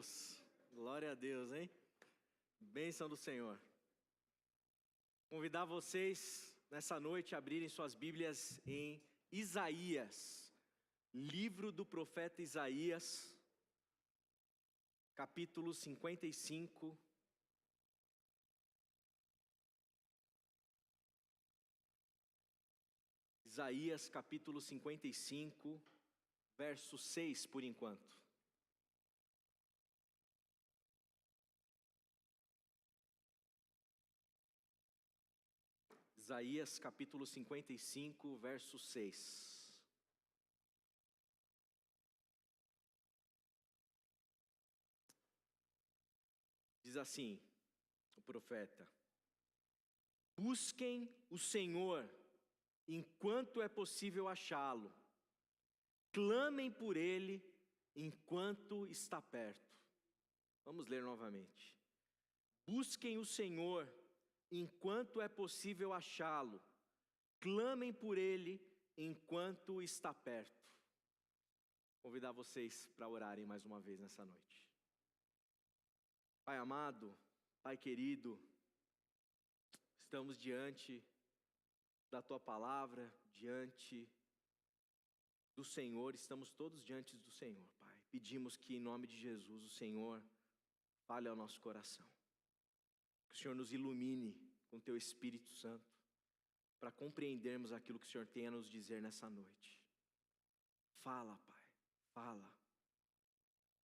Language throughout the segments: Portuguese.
Deus, glória a Deus, hein? Bênção do Senhor. Convidar vocês nessa noite a abrirem suas Bíblias em Isaías, livro do profeta Isaías, capítulo 55. Isaías capítulo 55, verso 6 por enquanto. Isaías capítulo 55, verso 6. Diz assim o profeta: busquem o Senhor enquanto é possível achá-lo, clamem por Ele enquanto está perto. Vamos ler novamente. Busquem o Senhor enquanto é possível achá-lo, clamem por Ele enquanto está perto. Convidar vocês para orarem mais uma vez nessa noite. Pai amado, Pai querido, estamos diante da Tua palavra, diante do Senhor, estamos todos diante do Senhor, Pai. Pedimos que em nome de Jesus o Senhor fale ao nosso coração. Que o Senhor nos ilumine com Teu Espírito Santo, para compreendermos aquilo que o Senhor tem a nos dizer nessa noite. Fala, Pai, fala.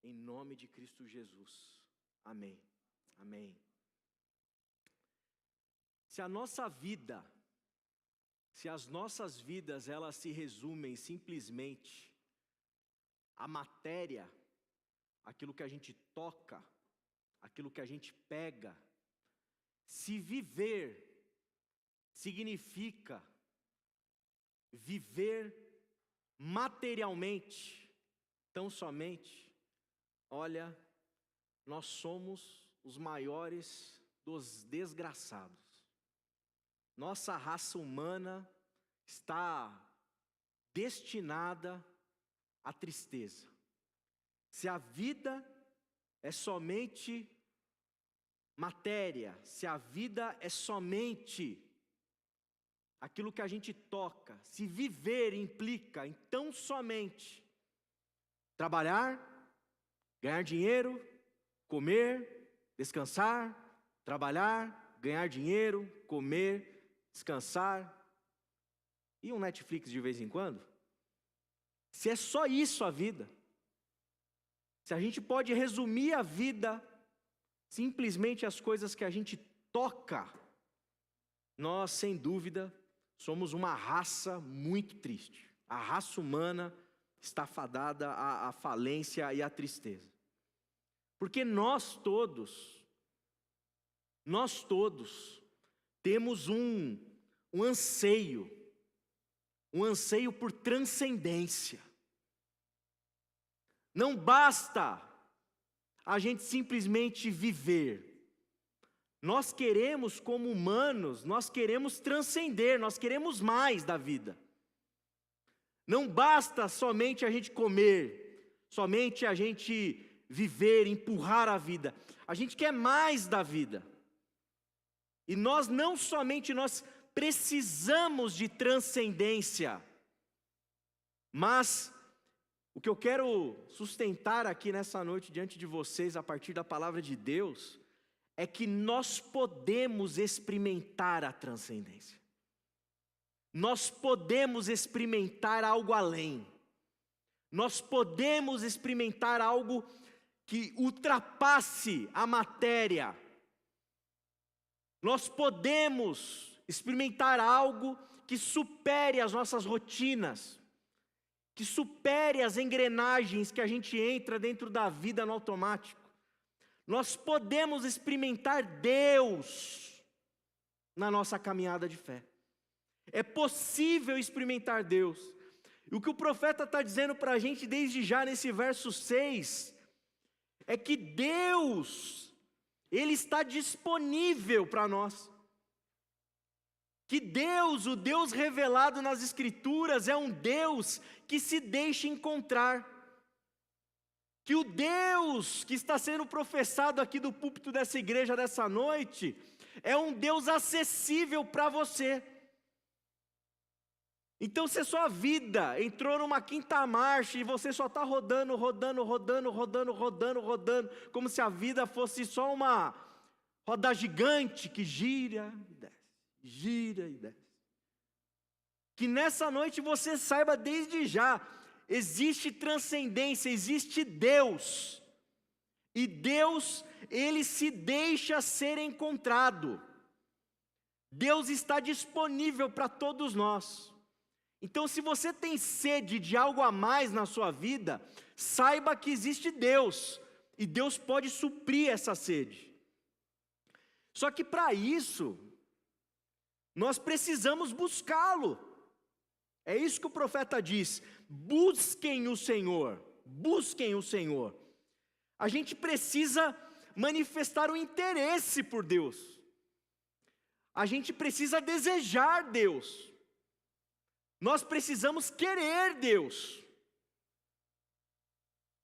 Em nome de Cristo Jesus. Amém. Amém. Se as nossas vidas, elas se resumem simplesmente à matéria, aquilo que a gente toca, aquilo que a gente pega, se viver significa viver materialmente, tão somente, olha, nós somos os maiores dos desgraçados. Nossa raça humana está destinada à tristeza. Se a vida é somente matéria, se a vida é somente aquilo que a gente toca, se viver implica então somente trabalhar, ganhar dinheiro, comer, descansar, trabalhar, ganhar dinheiro, comer, descansar e um Netflix de vez em quando, se é só isso a vida, se a gente pode resumir a vida simplesmente as coisas que a gente toca, nós, sem dúvida, somos uma raça muito triste. A raça humana está fadada à falência e à tristeza. Porque nós todos temos um anseio por transcendência. Não basta a gente simplesmente viver. Nós queremos, como humanos, nós queremos transcender, nós queremos mais da vida. Não basta somente a gente comer, somente a gente viver, empurrar a vida. A gente quer mais da vida. E nós precisamos de transcendência, mas o que eu quero sustentar aqui nessa noite diante de vocês, a partir da palavra de Deus, é que nós podemos experimentar a transcendência. Nós podemos experimentar algo além. Nós podemos experimentar algo que ultrapasse a matéria. Nós podemos experimentar algo que supere as nossas rotinas, que supere as engrenagens que a gente entra dentro da vida no automático. Nós podemos experimentar Deus na nossa caminhada de fé. É possível experimentar Deus. E o que o profeta está dizendo para a gente desde já nesse verso 6, é que Deus, Ele está disponível para nós. Que Deus, o Deus revelado nas Escrituras, é um Deus que se deixa encontrar. que o Deus que está sendo professado aqui do púlpito dessa igreja dessa noite, é um Deus acessível para você. Então, se a sua vida entrou numa quinta marcha e você só está rodando, como se a vida fosse só uma roda gigante que gira e desce, gira e desce. Que nessa noite você saiba desde já, existe transcendência, existe Deus. E Deus, Ele se deixa ser encontrado. Deus está disponível para todos nós. Então, se você tem sede de algo a mais na sua vida, saiba que existe Deus, e Deus pode suprir essa sede. Só que para isso, nós precisamos buscá-lo. É isso que o profeta diz: busquem o Senhor, busquem o Senhor. A gente precisa manifestar o interesse por Deus. A gente precisa desejar Deus. Nós precisamos querer Deus.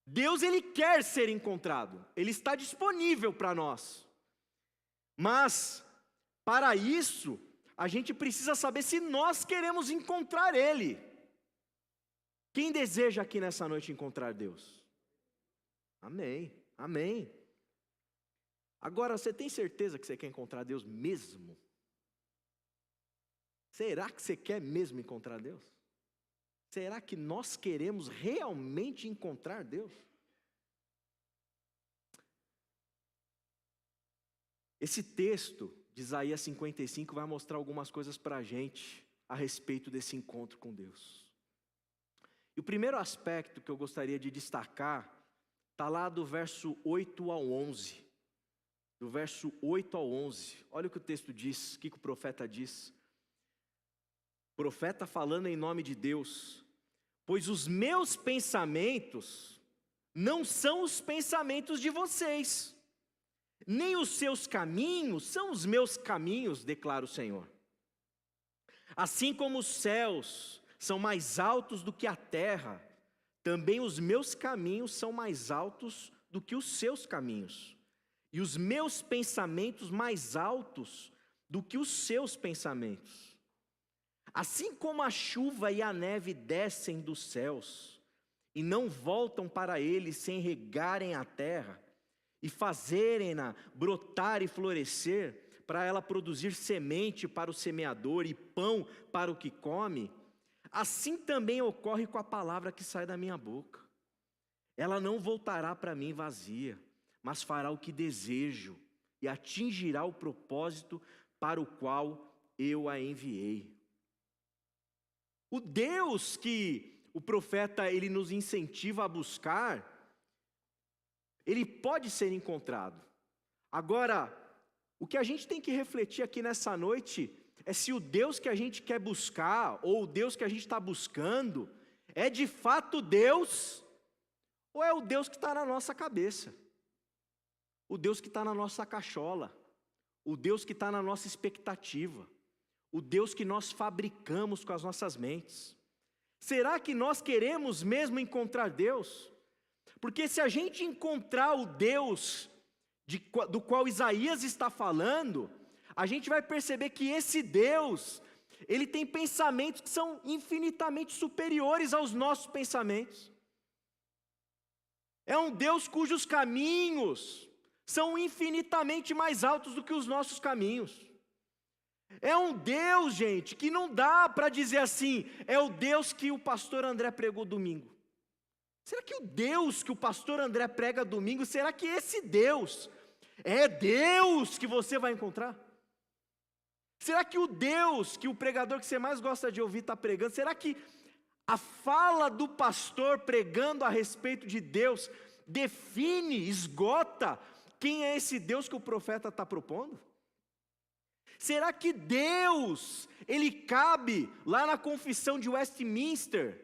Deus, Ele quer ser encontrado. Ele está disponível para nós. Mas, para isso, a gente precisa saber se nós queremos encontrar Ele. Quem deseja aqui nessa noite encontrar Deus? Amém, amém. Agora, você tem certeza que você quer encontrar Deus mesmo? Será que você quer mesmo encontrar Deus? Será que nós queremos realmente encontrar Deus? Esse texto de Isaías 55 vai mostrar algumas coisas para a gente a respeito desse encontro com Deus. E o primeiro aspecto que eu gostaria de destacar está lá do verso 8 ao 11. Do verso 8 ao 11. Olha o que o texto diz, o que o profeta diz. O profeta falando em nome de Deus: pois os meus pensamentos não são os pensamentos de vocês, nem os seus caminhos são os meus caminhos, declara o Senhor. Assim como os céus são mais altos do que a terra, também os meus caminhos são mais altos do que os seus caminhos, e os meus pensamentos mais altos do que os seus pensamentos. Assim como a chuva e a neve descem dos céus, e não voltam para eles sem regarem a terra, e fazerem-na brotar e florescer, para ela produzir semente para o semeador e pão para o que come, assim também ocorre com a palavra que sai da minha boca. Ela não voltará para mim vazia, mas fará o que desejo, e atingirá o propósito para o qual eu a enviei. O Deus que o profeta ele nos incentiva a buscar, ele pode ser encontrado. Agora, o que a gente tem que refletir aqui nessa noite é se o Deus que a gente quer buscar, ou o Deus que a gente está buscando, é de fato Deus, ou é o Deus que está na nossa cabeça, o Deus que está na nossa cachola, o Deus que está na nossa expectativa, o Deus que nós fabricamos com as nossas mentes. Será que nós queremos mesmo encontrar Deus? Porque se a gente encontrar o Deus do qual Isaías está falando, a gente vai perceber que esse Deus, ele tem pensamentos que são infinitamente superiores aos nossos pensamentos. É um Deus cujos caminhos são infinitamente mais altos do que os nossos caminhos. É um Deus, gente, que não dá para dizer assim, é o Deus que o pastor André pregou domingo. Será que o Deus que o pastor André prega domingo, será que esse Deus é Deus que você vai encontrar? Será que o Deus que o pregador que você mais gosta de ouvir está pregando, será que a fala do pastor pregando a respeito de Deus define, esgota quem é esse Deus que o profeta está propondo? Será que Deus, ele cabe lá na confissão de Westminster,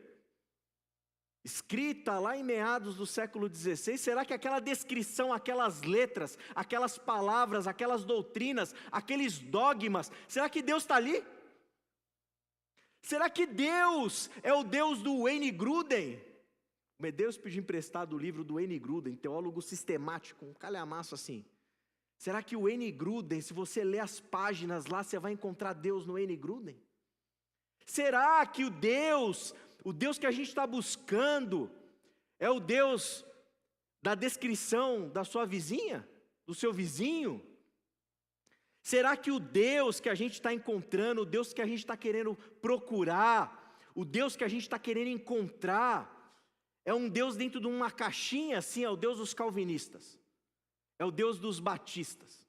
escrita lá em meados do século XVI, será que aquela descrição, aquelas letras, aquelas palavras, aquelas doutrinas, aqueles dogmas, será que Deus está ali? Será que Deus é o Deus do Wayne Grudem? O Medeiros pediu emprestado o livro do N. Gruden, teólogo sistemático, um calhamaço assim. Será que o N. Gruden, se você ler as páginas lá, você vai encontrar Deus no N. Gruden? Será que o Deus que a gente está buscando, é o Deus da descrição da sua vizinha, do seu vizinho? Será que o Deus que a gente está encontrando, o Deus que a gente está querendo procurar, o Deus que a gente está querendo encontrar, é um Deus dentro de uma caixinha assim, é o Deus dos calvinistas, é o Deus dos batistas?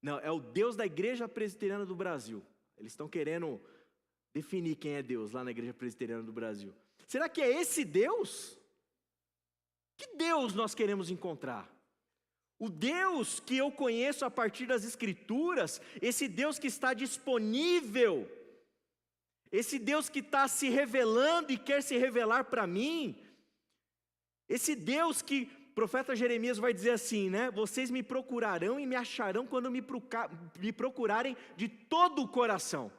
Não, é o Deus da Igreja Presbiteriana do Brasil. Eles estão querendo definir quem é Deus lá na Igreja Presbiteriana do Brasil. Será que é esse Deus? Que Deus nós queremos encontrar? O Deus que eu conheço a partir das Escrituras, esse Deus que está disponível, esse Deus que está se revelando e quer se revelar para mim, esse Deus que o profeta Jeremias vai dizer assim, né? Vocês me procurarão e me acharão quando me procurarem de todo o coração.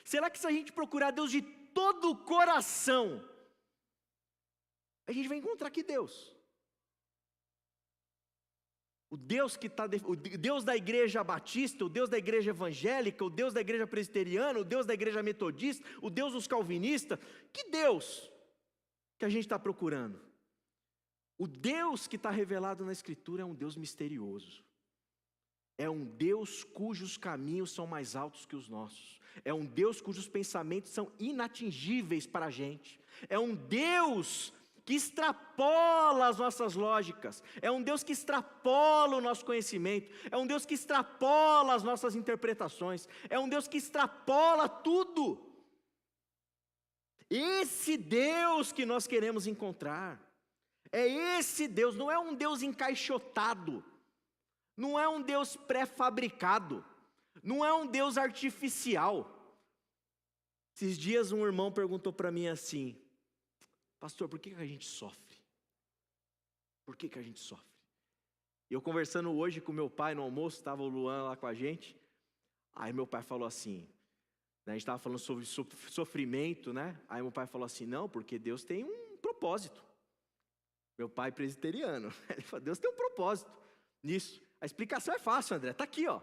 Será que se a gente procurar Deus de todo o coração, a gente vai encontrar que Deus? O Deus o Deus da igreja batista, o Deus da igreja evangélica, o Deus da igreja presbiteriana, o Deus da igreja metodista, o Deus dos calvinistas, que Deus que a gente está procurando? O Deus que está revelado na Escritura é um Deus misterioso. É um Deus cujos caminhos são mais altos que os nossos. É um Deus cujos pensamentos são inatingíveis para a gente. É um Deus que extrapola as nossas lógicas. É um Deus que extrapola o nosso conhecimento. É um Deus que extrapola as nossas interpretações. É um Deus que extrapola tudo. Esse Deus que nós queremos encontrar. É esse Deus, não é um Deus encaixotado. Não é um Deus pré-fabricado. Não é um Deus artificial. Esses dias um irmão perguntou para mim assim: pastor, por que a gente sofre? Por que a gente sofre? E eu conversando hoje com meu pai no almoço, estava o Luan lá com a gente. Aí meu pai falou assim, né, a gente estava falando sobre sofrimento, né? Aí meu pai falou assim, não, porque Deus tem um propósito. Meu pai presbiteriano, ele falou, Deus tem um propósito nisso. A explicação é fácil, André, está aqui, ó.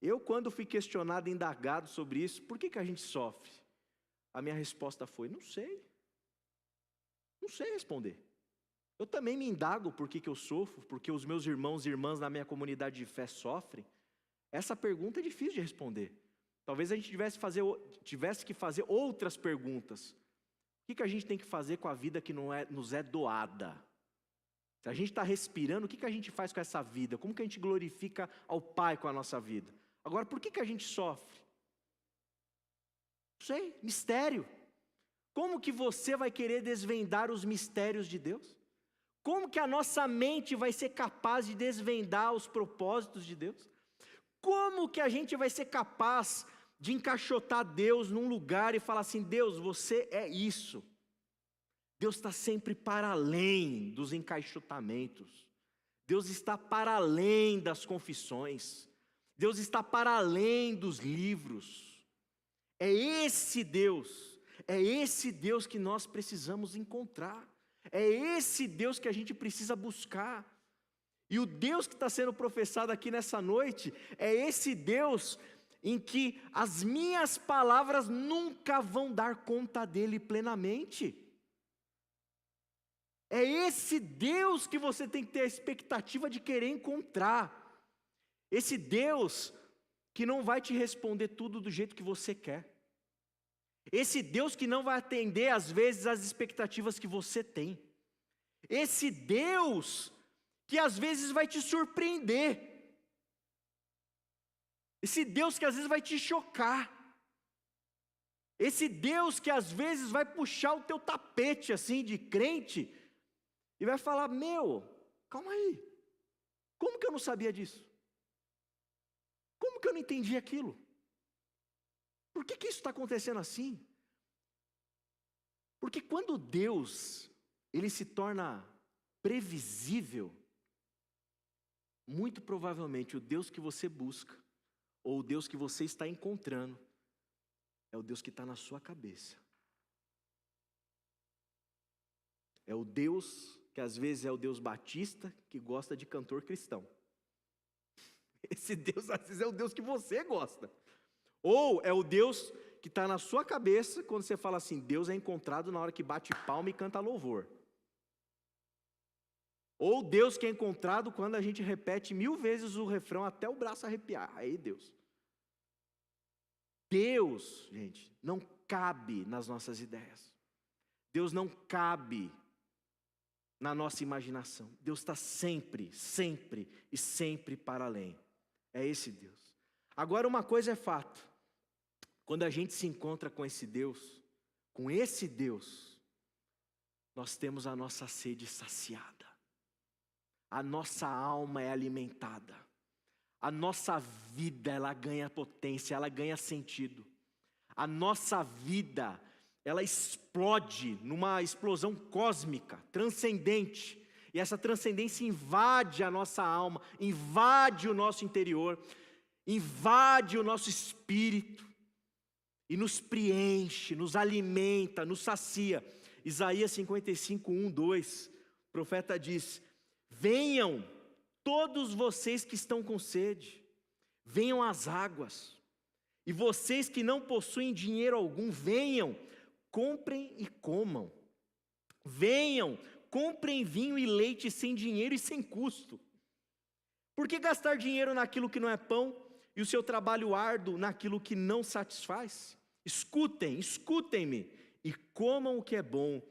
Eu, quando fui questionado, indagado sobre isso, por que a gente sofre? A minha resposta foi, não sei. Não sei responder. Eu também me indago por que eu sofro, porque os meus irmãos e irmãs na minha comunidade de fé sofrem. Essa pergunta é difícil de responder. Talvez a gente tivesse que fazer outras perguntas. O que a gente tem que fazer com a vida que nos é doada? Se a gente está respirando, o que a gente faz com essa vida? Como que a gente glorifica ao Pai com a nossa vida? Agora, por que a gente sofre? Não sei, mistério. Como que você vai querer desvendar os mistérios de Deus? Como que a nossa mente vai ser capaz de desvendar os propósitos de Deus? Como que a gente vai ser capaz de encaixotar Deus num lugar e falar assim, Deus, você é isso. Deus está sempre para além dos encaixotamentos. Deus está para além das confissões. Deus está para além dos livros. É esse Deus que nós precisamos encontrar. É esse Deus que a gente precisa buscar. E o Deus que está sendo professado aqui nessa noite, é esse Deus em que as minhas palavras nunca vão dar conta dele plenamente. É esse Deus que você tem que ter a expectativa de querer encontrar. Esse Deus que não vai te responder tudo do jeito que você quer. Esse Deus que não vai atender às vezes às expectativas que você tem. Esse Deus que às vezes vai te surpreender. Esse Deus que às vezes vai te chocar. Esse Deus que às vezes vai puxar o teu tapete assim de crente e vai falar, calma aí, como que eu não sabia disso? Como que eu não entendi aquilo? Por que isso está acontecendo assim? Porque quando Deus, ele se torna previsível, muito provavelmente o Deus que você busca, ou o Deus que você está encontrando, é o Deus que está na sua cabeça. É o Deus que às vezes é o Deus batista, que gosta de cantor cristão. Esse Deus às vezes é o Deus que você gosta. Ou é o Deus que está na sua cabeça quando você fala assim, Deus é encontrado na hora que bate palma e canta louvor. Ou Deus que é encontrado quando a gente repete 1000 vezes o refrão até o braço arrepiar. Aí Deus. Deus, gente, não cabe nas nossas ideias. Deus não cabe na nossa imaginação. Deus está sempre, sempre e sempre para além. É esse Deus. Agora uma coisa é fato. Quando a gente se encontra com esse Deus, nós temos a nossa sede saciada. A nossa alma é alimentada. A nossa vida, ela ganha potência, ela ganha sentido. A nossa vida, ela explode numa explosão cósmica, transcendente. E essa transcendência invade a nossa alma, invade o nosso interior, invade o nosso espírito e nos preenche, nos alimenta, nos sacia. Isaías 55, 1, 2, o profeta diz: venham todos vocês que estão com sede, venham às águas, e vocês que não possuem dinheiro algum, venham, comprem e comam. Venham, comprem vinho e leite sem dinheiro e sem custo. Por que gastar dinheiro naquilo que não é pão e o seu trabalho árduo naquilo que não satisfaz? Escutem-me e comam o que é bom,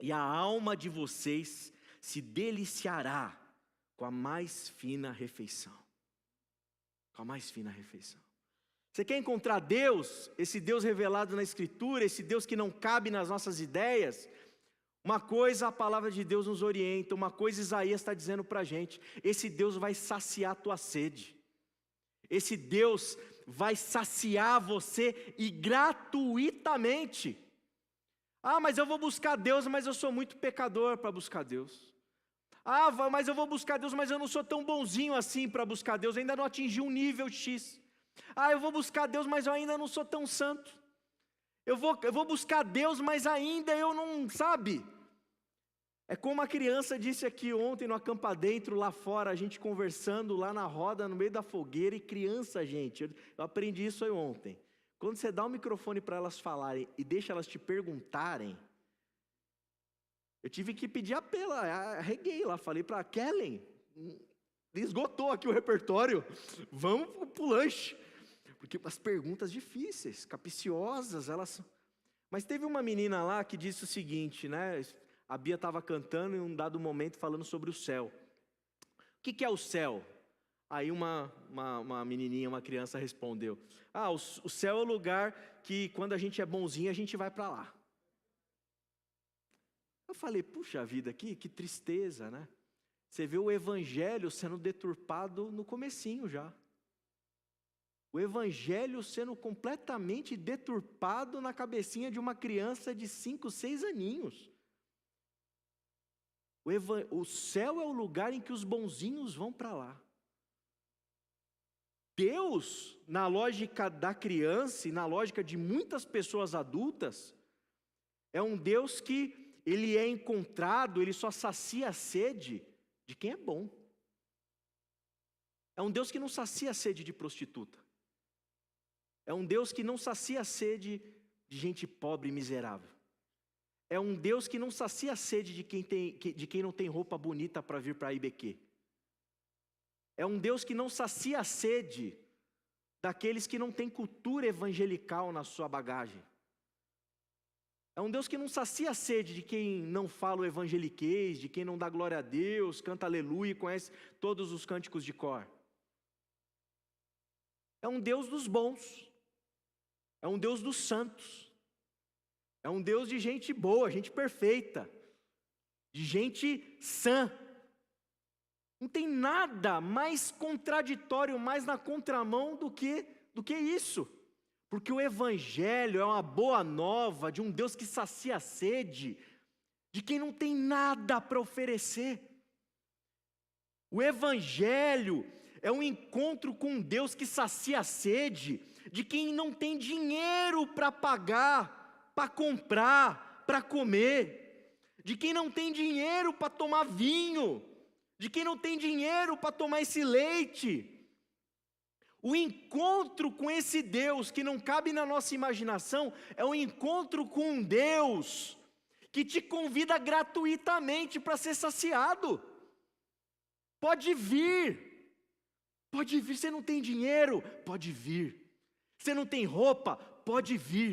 e a alma de vocês se deliciará com a mais fina refeição. Com a mais fina refeição. Você quer encontrar Deus, esse Deus revelado na Escritura, esse Deus que não cabe nas nossas ideias? Uma coisa a palavra de Deus nos orienta, uma coisa Isaías está dizendo para a gente: esse Deus vai saciar a tua sede. Esse Deus vai saciar você e gratuitamente. Ah, mas eu vou buscar Deus, mas eu sou muito pecador para buscar Deus. Ah, mas eu vou buscar Deus, mas eu não sou tão bonzinho assim para buscar Deus, eu ainda não atingi um nível X. Ah, eu vou buscar Deus, mas eu ainda não sou tão santo. Eu vou buscar Deus, mas ainda eu não, sabe? É como a criança disse aqui ontem no Acampa Dentro, lá fora, a gente conversando lá na roda, no meio da fogueira, e criança, gente, eu aprendi isso aí ontem. Quando você dá o microfone para elas falarem e deixa elas te perguntarem, eu tive que pedir apelo, arreguei lá, falei para a Kellen, esgotou aqui o repertório, vamos para o lanche. Porque as perguntas difíceis, capciosas, elas... Mas teve uma menina lá que disse o seguinte, né? A Bia estava cantando em um dado momento falando sobre o céu. O que é o céu? Aí uma menininha, uma criança respondeu: ah, o céu é o lugar que quando a gente é bonzinho a gente vai para lá. Eu falei, puxa vida, que tristeza, né? Você vê o evangelho sendo deturpado no comecinho já. O evangelho sendo completamente deturpado na cabecinha de uma criança de 5, 6 aninhos. O céu é o lugar em que os bonzinhos vão para lá. Deus, na lógica da criança e na lógica de muitas pessoas adultas, é um Deus que ele é encontrado, ele só sacia a sede de quem é bom. É um Deus que não sacia a sede de prostituta. É um Deus que não sacia a sede de gente pobre e miserável. É um Deus que não sacia a sede de quem não tem roupa bonita para vir para a IBQ. É um Deus que não sacia a sede daqueles que não têm cultura evangelical na sua bagagem. É um Deus que não sacia a sede de quem não fala o evangeliquez, de quem não dá glória a Deus, canta aleluia e conhece todos os cânticos de cor. É um Deus dos bons. É um Deus dos santos. É um Deus de gente boa, gente perfeita, de gente sã. Não tem nada mais contraditório, mais na contramão do que isso. Porque o evangelho é uma boa nova de um Deus que sacia a sede de quem não tem nada para oferecer. O evangelho é um encontro com um Deus que sacia a sede de quem não tem dinheiro para pagar, para comprar, para comer, de quem não tem dinheiro para tomar vinho, de quem não tem dinheiro para tomar esse leite. O encontro com esse Deus que não cabe na nossa imaginação é um encontro com um Deus que te convida gratuitamente para ser saciado. Pode vir, você não tem dinheiro, pode vir. Você não tem roupa, pode vir.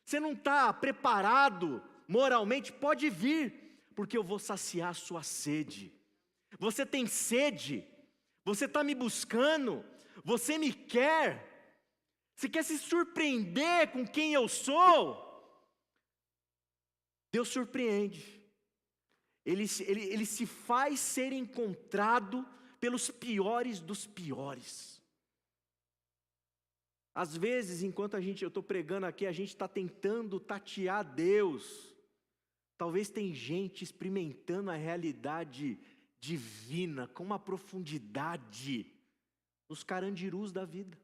Você não está preparado moralmente, pode vir, porque eu vou saciar a sua sede. Você tem sede, você está me buscando, você me quer, você quer se surpreender com quem eu sou? Deus surpreende, Ele se faz ser encontrado pelos piores dos piores. Às vezes, enquanto eu estou pregando aqui, a gente está tentando tatear Deus. Talvez tem gente experimentando a realidade divina com uma profundidade nos carandirus da vida.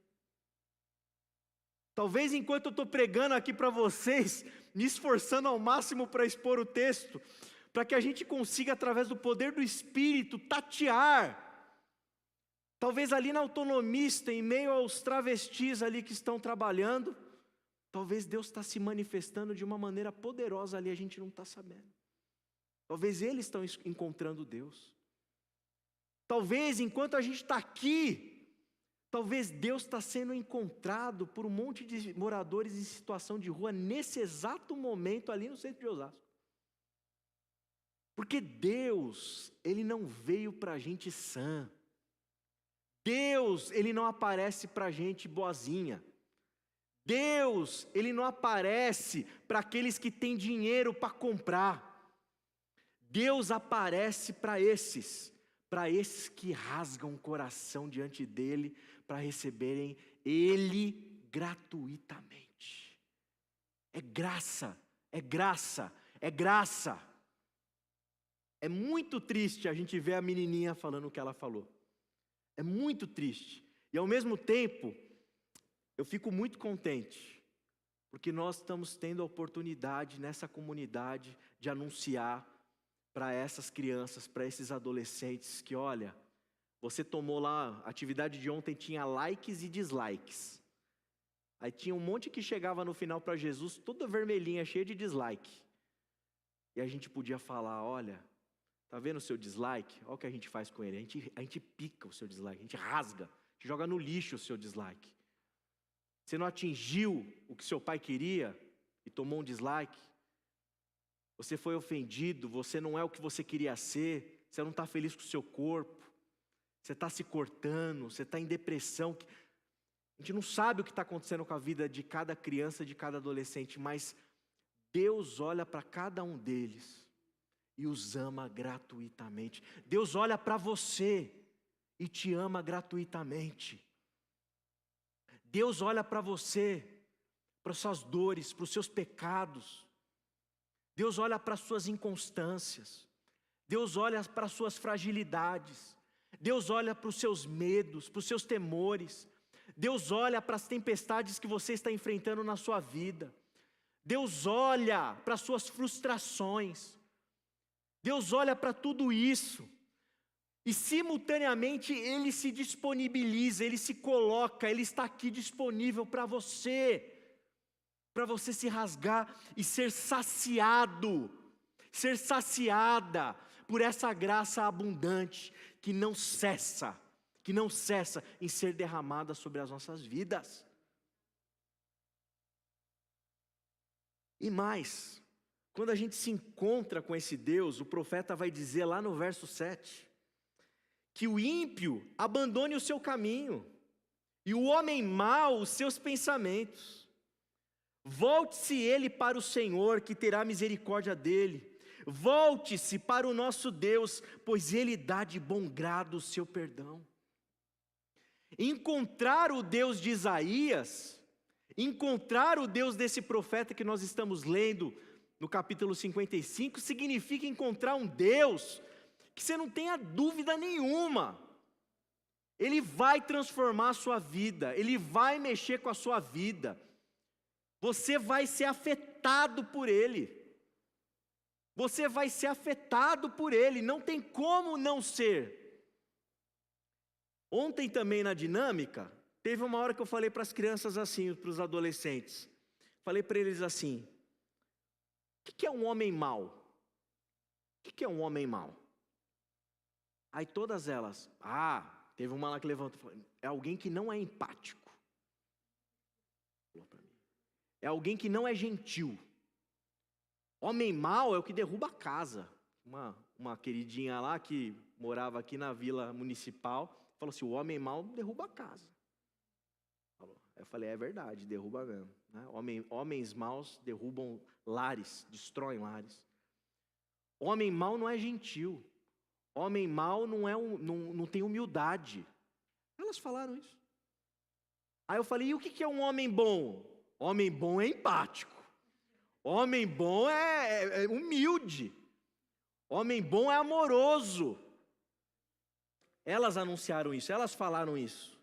Talvez enquanto eu estou pregando aqui para vocês, me esforçando ao máximo para expor o texto, para que a gente consiga, através do poder do Espírito, tatear. Talvez ali na autonomista, em meio aos travestis ali que estão trabalhando, talvez Deus está se manifestando de uma maneira poderosa ali, a gente não está sabendo. Talvez eles estão encontrando Deus. Talvez enquanto a gente está aqui, talvez Deus está sendo encontrado por um monte de moradores em situação de rua nesse exato momento ali no centro de Osasco. Porque Deus, Ele não veio para a gente sã. Deus, Ele não aparece para a gente boazinha. Deus, Ele não aparece para aqueles que têm dinheiro para comprar. Deus aparece para esses que rasgam o coração diante dEle, para receberem Ele gratuitamente. É graça, é graça, é graça. É muito triste a gente ver a menininha falando o que ela falou. É muito triste. E ao mesmo tempo, eu fico muito contente, porque nós estamos tendo a oportunidade nessa comunidade de anunciar para essas crianças, para esses adolescentes, que olha, você tomou lá, a atividade de ontem tinha likes e dislikes. Aí tinha um monte que chegava no final para Jesus, toda vermelhinha, cheia de dislike. E a gente podia falar, olha, tá vendo o seu dislike? Olha o que a gente faz com ele, a gente pica o seu dislike, a gente rasga, a gente joga no lixo o seu dislike. Você não atingiu o que seu pai queria e tomou um dislike? Você foi ofendido, você não é o que você queria ser, você não está feliz com o seu corpo, você está se cortando, você está em depressão. A gente não sabe o que está acontecendo com a vida de cada criança, de cada adolescente, mas Deus olha para cada um deles e os ama gratuitamente. Deus olha para você e te ama gratuitamente. Deus olha para você, para as suas dores, para os seus pecados. Deus olha para as suas inconstâncias. Deus olha para as suas fragilidades. Deus olha para os seus medos, para os seus temores. Deus olha para as tempestades que você está enfrentando na sua vida. Deus olha para as suas frustrações. Deus olha para tudo isso. E simultaneamente Ele se disponibiliza, Ele se coloca, Ele está aqui disponível para você se rasgar e ser saciado, ser saciada por essa graça abundante que não cessa em ser derramada sobre as nossas vidas. E mais, quando a gente se encontra com esse Deus, o profeta vai dizer lá no verso 7, que o ímpio abandone o seu caminho, e o homem mau os seus pensamentos. Volte-se ele para o Senhor, que terá misericórdia dele. Volte-se para o nosso Deus, pois Ele dá de bom grado o seu perdão. Encontrar o Deus de Isaías, encontrar o Deus desse profeta que nós estamos lendo no capítulo 55, significa encontrar um Deus que você não tenha dúvida nenhuma. Ele vai transformar a sua vida, Ele vai mexer com a sua vida. Você vai ser afetado por Ele. Você vai ser afetado por ele, não tem como não ser. Ontem também na dinâmica, teve uma hora que eu falei para as crianças assim, para os adolescentes. Falei para eles assim: o que é um homem mau? O que é um homem mau? Aí todas elas, teve uma lá que levantou, é alguém que não é empático. É alguém que não é gentil. Homem mau é o que derruba a casa. Uma queridinha lá que morava aqui na vila municipal, falou assim, o homem mau derruba a casa. Eu falei, é verdade, derruba mesmo. Né? Homens maus derrubam lares, destroem lares. Homem mau não é gentil. Homem mau não tem humildade. Elas falaram isso. Aí eu falei, e o que é um homem bom? Homem bom é empático. Homem bom é humilde. Homem bom é amoroso. Elas anunciaram isso, elas falaram isso.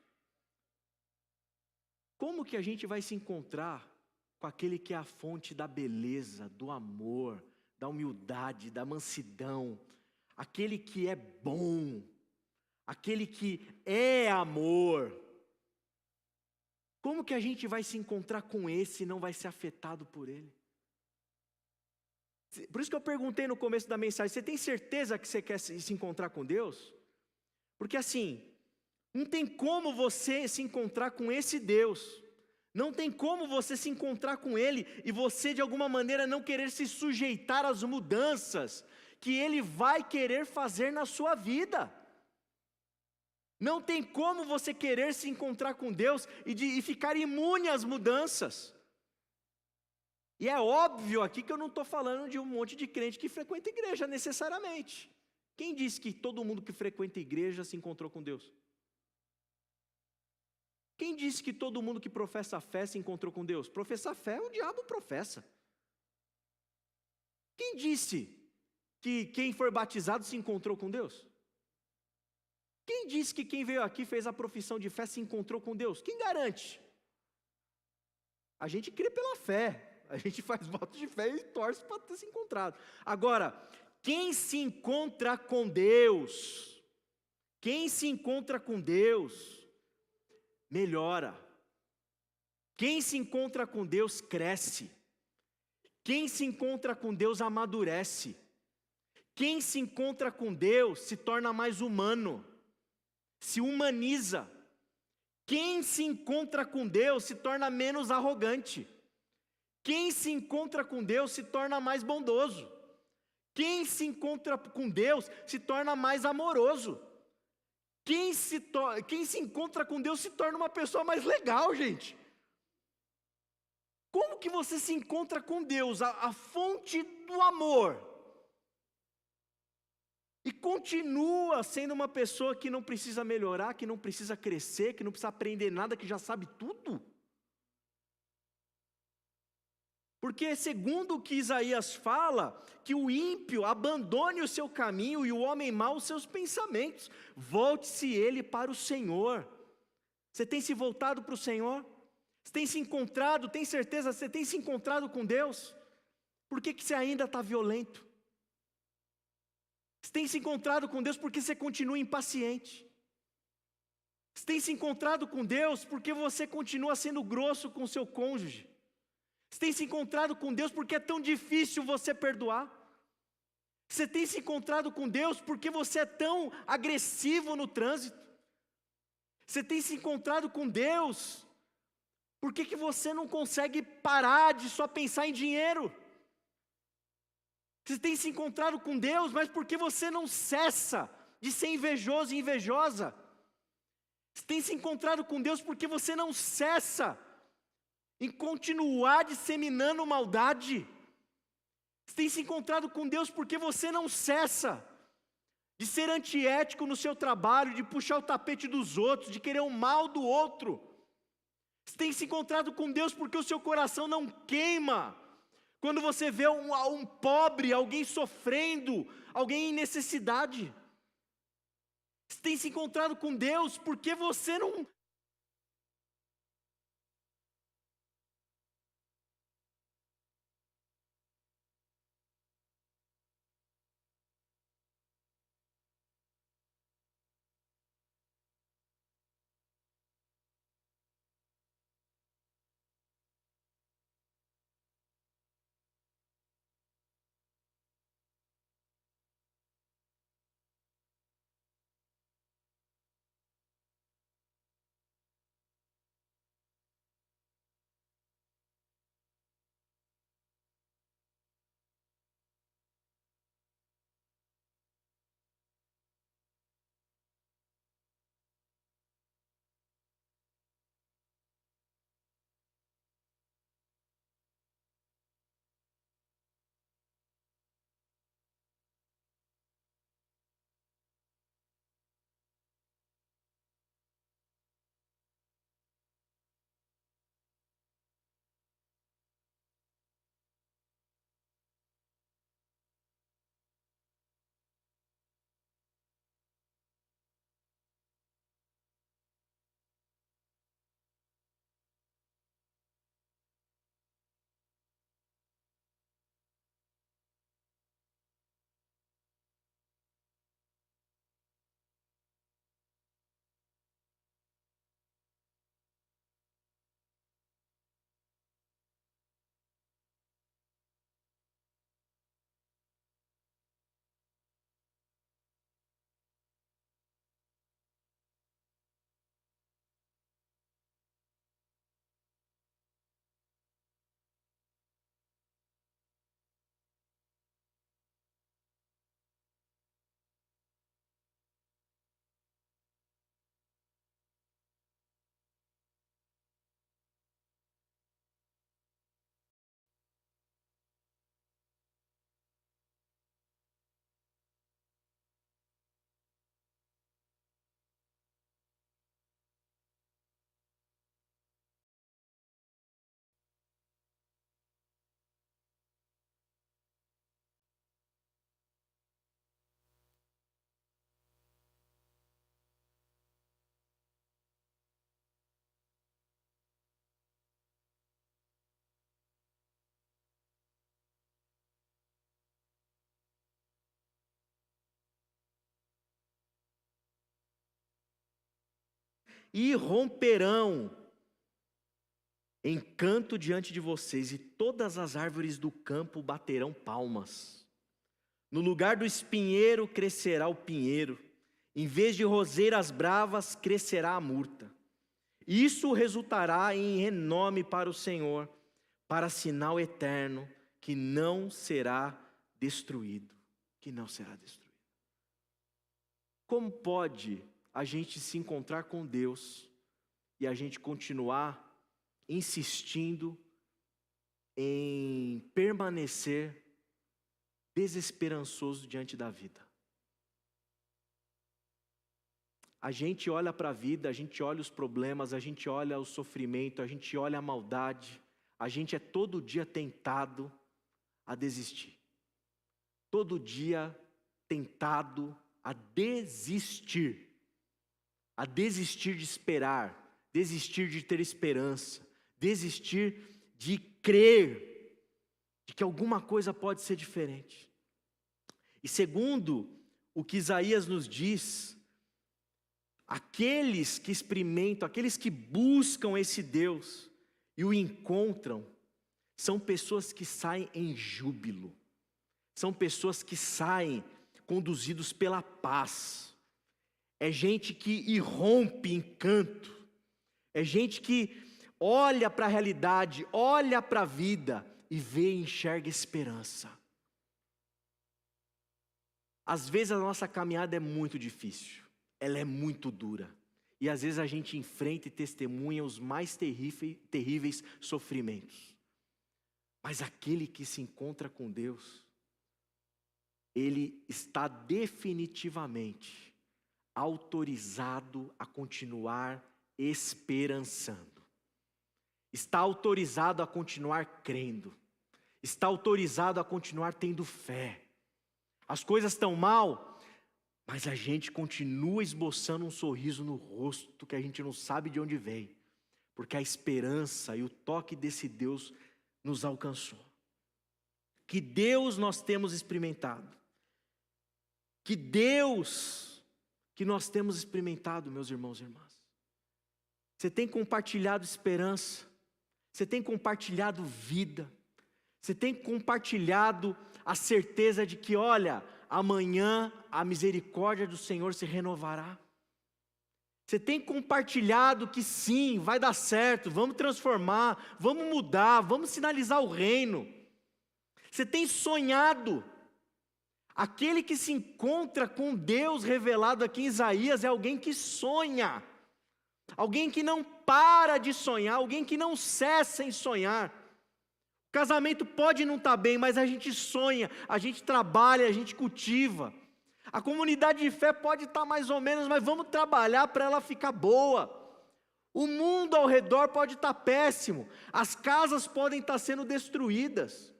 Como que a gente vai se encontrar com aquele que é a fonte da beleza, do amor, da humildade, da mansidão, aquele que é bom, aquele que é amor? Como que a gente vai se encontrar com esse e não vai ser afetado por ele? Por isso que eu perguntei no começo da mensagem, você tem certeza que você quer se encontrar com Deus? Porque assim, não tem como você se encontrar com esse Deus, não tem como você se encontrar com Ele e você de alguma maneira não querer se sujeitar às mudanças que Ele vai querer fazer na sua vida. Não tem como você querer se encontrar com Deus e ficar imune às mudanças. E é óbvio aqui que eu não estou falando de um monte de crente que frequenta igreja necessariamente. Quem disse que todo mundo que frequenta igreja se encontrou com Deus? Quem disse que todo mundo que professa a fé se encontrou com Deus? Professar fé, o diabo professa. Quem disse que quem for batizado se encontrou com Deus? Quem disse que quem veio aqui fez a profissão de fé se encontrou com Deus? Quem garante? A gente crê pela fé. A gente faz voto de fé e torce para ter se encontrado. Agora, quem se encontra com Deus, melhora. Quem se encontra com Deus, cresce. Quem se encontra com Deus, amadurece. Quem se encontra com Deus, se torna mais humano, se humaniza. Quem se encontra com Deus, se torna menos arrogante. Quem se encontra com Deus se torna mais bondoso. Quem se encontra com Deus se torna mais amoroso. Quem se encontra com Deus se torna uma pessoa mais legal, gente. Como que você se encontra com Deus, a fonte do amor, e continua sendo uma pessoa que não precisa melhorar, que não precisa crescer, que não precisa aprender nada, que já sabe tudo? Porque segundo o que Isaías fala, que o ímpio abandone o seu caminho e o homem mau os seus pensamentos. Volte-se ele para o Senhor. Você tem se voltado para o Senhor? Você tem se encontrado, tem certeza, você tem se encontrado com Deus? Por que você ainda está violento? Você tem se encontrado com Deus porque você continua impaciente? Você tem se encontrado com Deus porque você continua sendo grosso com o seu cônjuge? Você tem se encontrado com Deus porque é tão difícil você perdoar? Você tem se encontrado com Deus porque você é tão agressivo no trânsito? Você tem se encontrado com Deus porque você não consegue parar de só pensar em dinheiro? Você tem se encontrado com Deus, mas porque você não cessa de ser invejoso e invejosa? Você tem se encontrado com Deus porque você não cessa em continuar disseminando maldade? Você tem se encontrado com Deus porque você não cessa de ser antiético no seu trabalho, de puxar o tapete dos outros, de querer o mal do outro? Você tem se encontrado com Deus porque o seu coração não queima quando você vê um pobre, alguém sofrendo, alguém em necessidade? Você tem se encontrado com Deus porque você não irromperão em canto diante de vocês, e todas as árvores do campo baterão palmas. No lugar do espinheiro crescerá o pinheiro, em vez de roseiras bravas crescerá a murta. Isso resultará em renome para o Senhor, para sinal eterno, que não será destruído. Que não será destruído. Como pode a gente se encontrar com Deus e a gente continuar insistindo em permanecer desesperançoso diante da vida? A gente olha para a vida, a gente olha os problemas, a gente olha o sofrimento, a gente olha a maldade, a gente é todo dia tentado a desistir. Todo dia tentado a desistir de esperar, desistir de ter esperança, desistir de crer de que alguma coisa pode ser diferente. E segundo o que Isaías nos diz, aqueles que experimentam, aqueles que buscam esse Deus e o encontram, são pessoas que saem em júbilo, são pessoas que saem conduzidos pela paz, é gente que irrompe em canto, é gente que olha para a realidade, olha para a vida e vê e enxerga esperança. Às vezes a nossa caminhada é muito difícil, ela é muito dura, e às vezes a gente enfrenta e testemunha os mais terríveis sofrimentos. Mas aquele que se encontra com Deus, ele está definitivamente autorizado a continuar esperançando. Está autorizado a continuar crendo. Está autorizado a continuar tendo fé. As coisas estão mal, mas a gente continua esboçando um sorriso no rosto que a gente não sabe de onde vem, porque a esperança e o toque desse Deus nos alcançou. Que Deus nós temos experimentado. Que Deus que nós temos experimentado, meus irmãos e irmãs. Você tem compartilhado esperança, você tem compartilhado vida, você tem compartilhado a certeza de que, olha, amanhã a misericórdia do Senhor se renovará. Você tem compartilhado que sim, vai dar certo, vamos transformar, vamos mudar, vamos sinalizar o reino. Você tem sonhado. Aquele que se encontra com Deus revelado aqui em Isaías é alguém que sonha. Alguém que não para de sonhar, alguém que não cessa em sonhar. O casamento pode não estar bem, mas a gente sonha, a gente trabalha, a gente cultiva. A comunidade de fé pode estar mais ou menos, mas vamos trabalhar para ela ficar boa. O mundo ao redor pode estar péssimo, as casas podem estar sendo destruídas,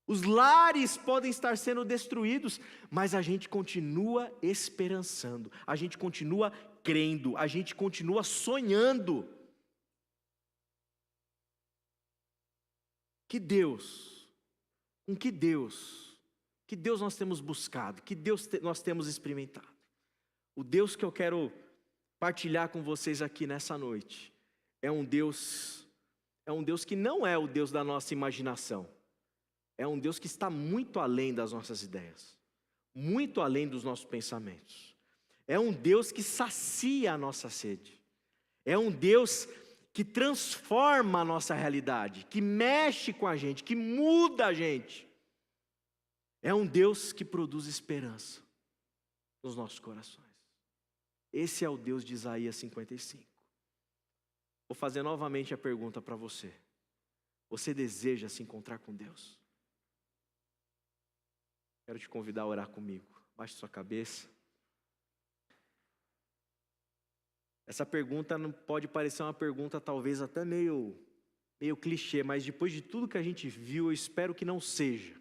os lares podem estar sendo destruídos, mas a gente continua esperançando, a gente continua crendo, a gente continua sonhando. Que Deus nós temos buscado, que Deus nós temos experimentado. O Deus que eu quero partilhar com vocês aqui nessa noite, é um Deus que não é o Deus da nossa imaginação, é um Deus que está muito além das nossas ideias, muito além dos nossos pensamentos, é um Deus que sacia a nossa sede, é um Deus que transforma a nossa realidade, que mexe com a gente, que muda a gente, é um Deus que produz esperança nos nossos corações. Esse é o Deus de Isaías 55. Vou fazer novamente a pergunta para você. Você deseja se encontrar com Deus? Quero te convidar a orar comigo. Baixe sua cabeça. Essa pergunta não pode parecer uma pergunta talvez até meio clichê, mas depois de tudo que a gente viu, eu espero que não seja.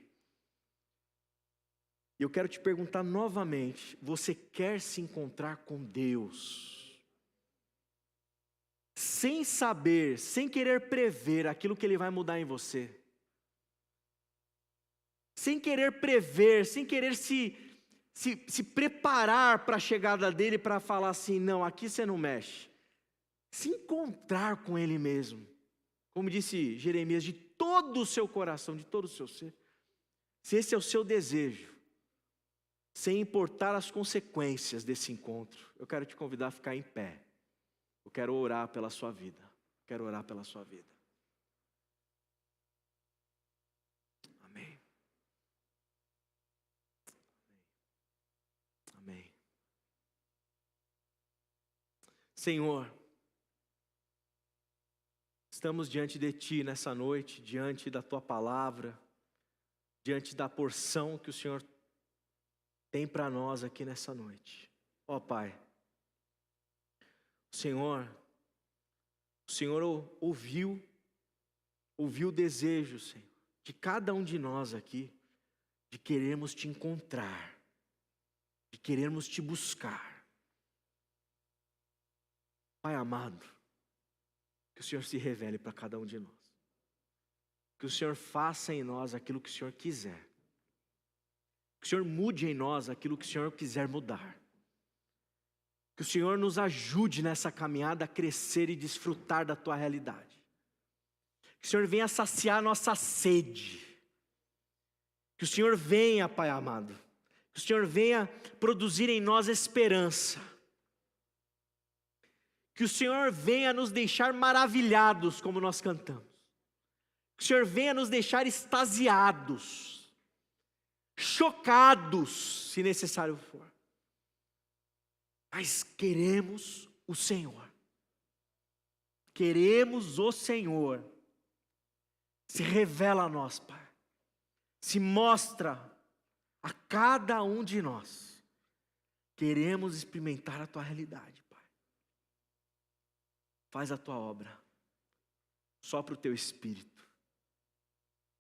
E eu quero te perguntar novamente, você quer se encontrar com Deus? Sem saber, sem querer prever aquilo que Ele vai mudar em você. Sem querer prever, sem querer se se preparar para a chegada dele, para falar assim, não, aqui você não mexe. Se encontrar com ele mesmo. Como disse Jeremias, de todo o seu coração, de todo o seu ser. Se esse é o seu desejo, sem importar as consequências desse encontro, eu quero te convidar a ficar em pé. Eu quero orar pela sua vida. Quero orar pela sua vida. Amém. Amém. Senhor, estamos diante de Ti nessa noite, diante da Tua palavra, diante da porção que o Senhor tem para nós aqui nessa noite. Ó Pai, o Senhor ouviu o desejo, Senhor, de cada um de nós aqui, de querermos Te encontrar, de querermos Te buscar. Pai amado, que o Senhor se revele para cada um de nós. Que o Senhor faça em nós aquilo que o Senhor quiser. Que o Senhor mude em nós aquilo que o Senhor quiser mudar. Que o Senhor nos ajude nessa caminhada a crescer e desfrutar da Tua realidade. Que o Senhor venha saciar nossa sede. Que o Senhor venha, Pai amado. Que o Senhor venha produzir em nós esperança. Que o Senhor venha nos deixar maravilhados, como nós cantamos. Que o Senhor venha nos deixar extasiados, chocados, se necessário for. Mas queremos o Senhor. Queremos o Senhor. Se revela a nós, Pai. Se mostra a cada um de nós. Queremos experimentar a Tua realidade, Pai. Faz a Tua obra. Sopra o Teu Espírito,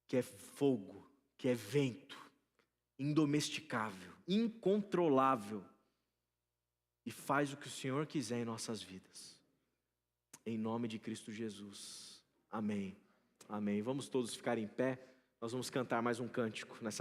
que é fogo, que é vento, indomesticável, incontrolável, e faz o que o Senhor quiser em nossas vidas. Em nome de Cristo Jesus. Amém. Amém. Vamos todos ficar em pé. Nós vamos cantar mais um cântico nessa